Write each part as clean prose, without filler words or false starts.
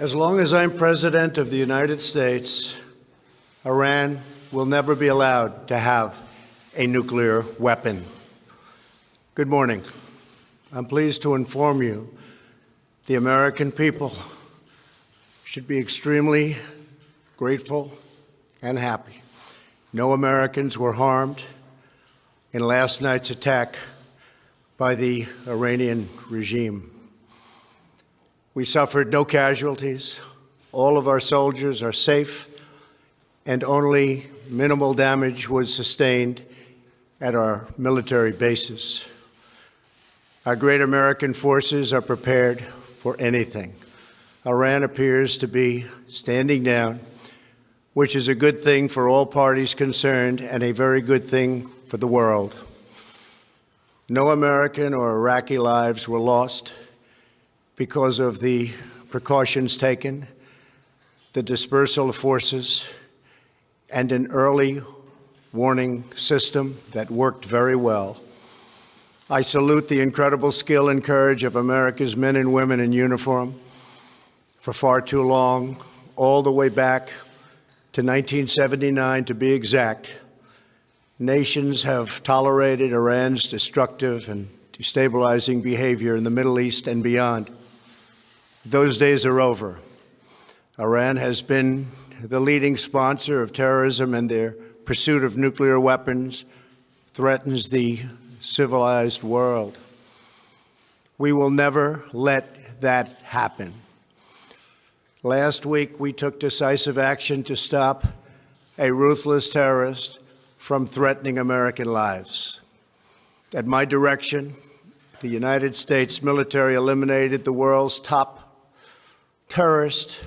As long as I'm President of the United States, Iran will never be allowed to have a nuclear weapon. Good morning. I'm pleased to inform you the American people should be extremely grateful and happy. No Americans were harmed in last night's attack by the Iranian regime. We suffered no casualties. All of our soldiers are safe, and only minimal damage was sustained at our military bases. Our great American forces are prepared for anything. Iran appears to be standing down, which is a good thing for all parties concerned and a very good thing for the world. No American or Iraqi lives were lost because of the precautions taken, the dispersal of forces, and an early warning system that worked very well. I salute the incredible skill and courage of America's men and women in uniform. For far too long, all the way back to 1979 to be exact, nations have tolerated Iran's destructive and destabilizing behavior in the Middle East and beyond. Those days are over. Iran has been the leading sponsor of terrorism, and their pursuit of nuclear weapons threatens the civilized world. We will never let that happen. Last week, we took decisive action to stop a ruthless terrorist from threatening American lives. At my direction, the United States military eliminated the world's top terrorist,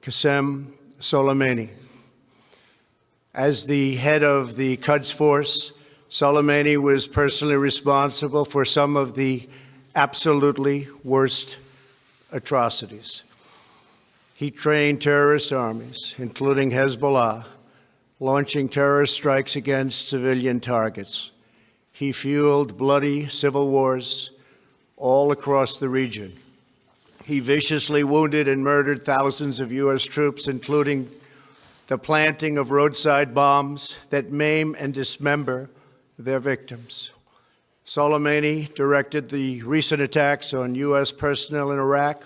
Qasem Soleimani. As the head of the Quds Force, Soleimani was personally responsible for some of the absolutely worst atrocities. He trained terrorist armies, including Hezbollah, launching terrorist strikes against civilian targets. He fueled bloody civil wars all across the region. He viciously wounded and murdered thousands of U.S. troops, including the planting of roadside bombs that maim and dismember their victims. Soleimani directed the recent attacks on U.S. personnel in Iraq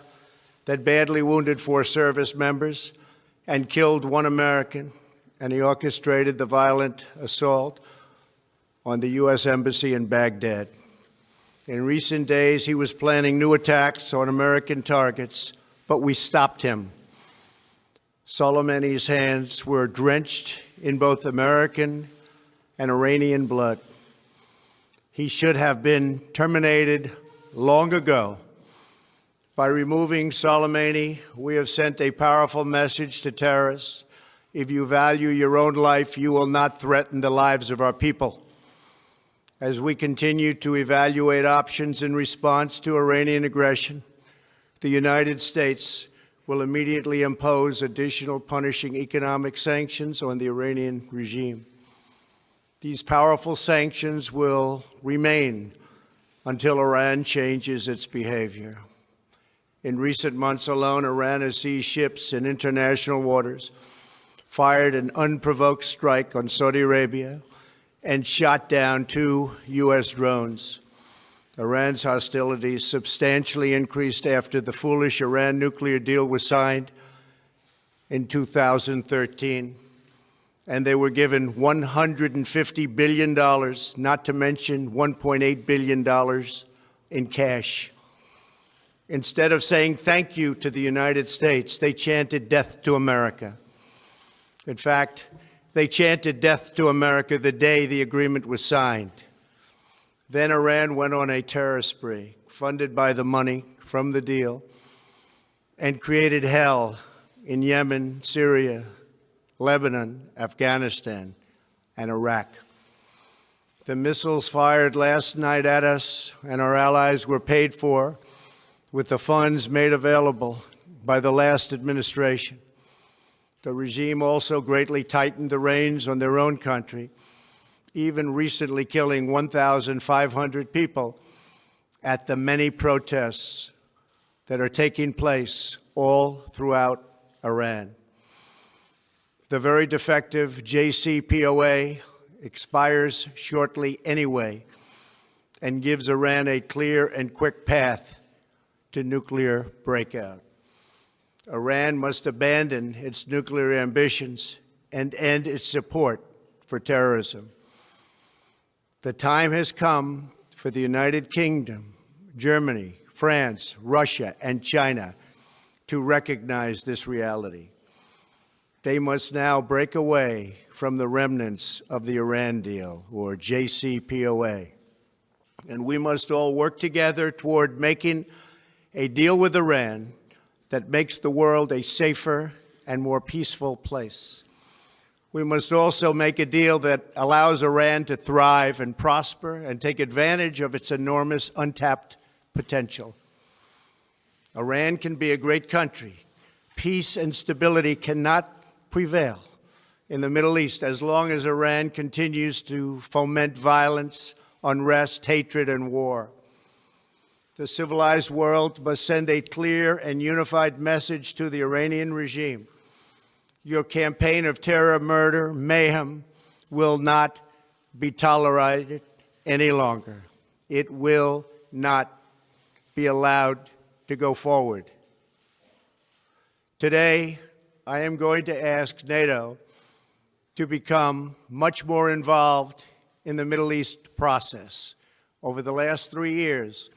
that badly wounded 4 service members and killed 1 American, and he orchestrated the violent assault on the U.S. Embassy in Baghdad. In recent days, he was planning new attacks on American targets, but we stopped him. Soleimani's hands were drenched in both American and Iranian blood. He should have been terminated long ago. By removing Soleimani, we have sent a powerful message to terrorists. If you value your own life, you will not threaten the lives of our people. As we continue to evaluate options in response to Iranian aggression, the United States will immediately impose additional punishing economic sanctions on the Iranian regime. These powerful sanctions will remain until Iran changes its behavior. In recent months alone, Iran has seized ships in international waters, fired an unprovoked strike on Saudi Arabia, and shot down 2 U.S. drones. Iran's hostilities substantially increased after the foolish Iran nuclear deal was signed in 2013, and they were given $150 billion, not to mention $1.8 billion in cash. Instead of saying thank you to the United States, they chanted death to America. In fact, they chanted death to America the day the agreement was signed. Then Iran went on a terror spree, funded by the money from the deal, and created hell in Yemen, Syria, Lebanon, Afghanistan, and Iraq. The missiles fired last night at us and our allies were paid for with the funds made available by the last administration. The regime also greatly tightened the reins on their own country, even recently killing 1,500 people at the many protests that are taking place all throughout Iran. The very defective JCPOA expires shortly anyway and gives Iran a clear and quick path to nuclear breakout. Iran must abandon its nuclear ambitions and end its support for terrorism. The time has come for the United Kingdom, Germany, France, Russia, and China to recognize this reality. They must now break away from the remnants of the Iran deal, or JCPOA. And we must all work together toward making a deal with Iran that makes the world a safer and more peaceful place. We must also make a deal that allows Iran to thrive and prosper and take advantage of its enormous untapped potential. Iran can be a great country. Peace and stability cannot prevail in the Middle East as long as Iran continues to foment violence, unrest, hatred, and war. The civilized world must send a clear and unified message to the Iranian regime. Your campaign of terror, murder, mayhem will not be tolerated any longer. It will not be allowed to go forward. Today, I am going to ask NATO to become much more involved in the Middle East process. Over the last 3 years,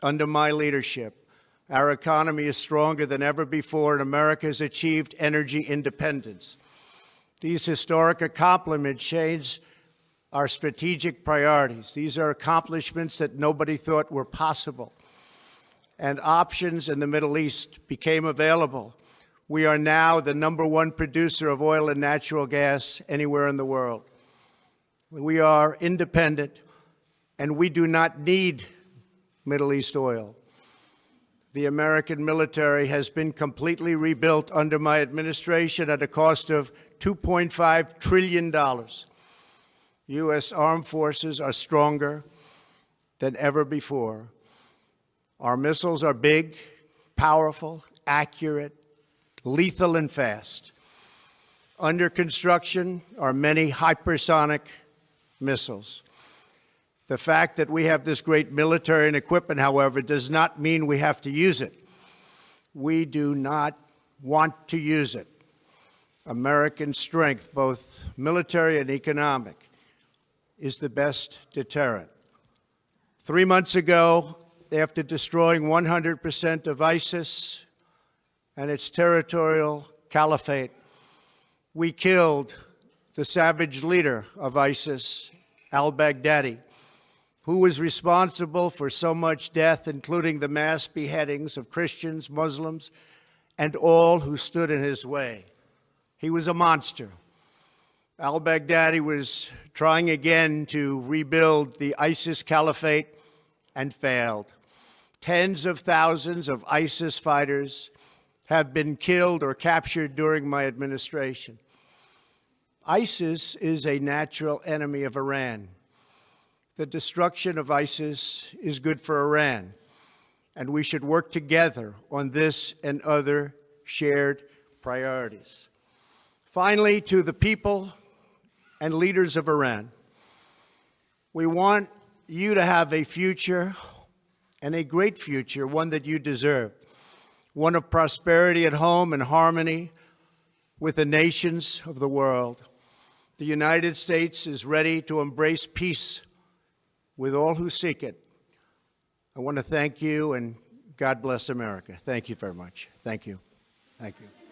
under my leadership, our economy is stronger than ever before, and America has achieved energy independence. These historic accomplishments change our strategic priorities. These are accomplishments that nobody thought were possible. And options in the Middle East became available. We are now the #1 producer of oil and natural gas anywhere in the world. We are independent, and we do not need Middle East oil. The American military has been completely rebuilt under my administration at a cost of $2.5 trillion. U.S. armed forces are stronger than ever before. Our missiles are big, powerful, accurate, lethal, and fast. Under construction are many hypersonic missiles. The fact that we have this great military and equipment, however, does not mean we have to use it. We do not want to use it. American strength, both military and economic, is the best deterrent. 3 months ago, after destroying 100% of ISIS and its territorial caliphate, we killed the savage leader of ISIS, al-Baghdadi, who was responsible for so much death, including the mass beheadings of Christians, Muslims, and all who stood in his way. He was a monster. Al-Baghdadi was trying again to rebuild the ISIS caliphate and failed. Tens of thousands of ISIS fighters have been killed or captured during my administration. ISIS is a natural enemy of Iran. The destruction of ISIS is good for Iran, and we should work together on this and other shared priorities. Finally, to the people and leaders of Iran, we want you to have a future, and a great future, one that you deserve, one of prosperity at home and harmony with the nations of the world. The United States is ready to embrace peace with all who seek it. I want to thank you, and God bless America. Thank you very much. Thank you. Thank you.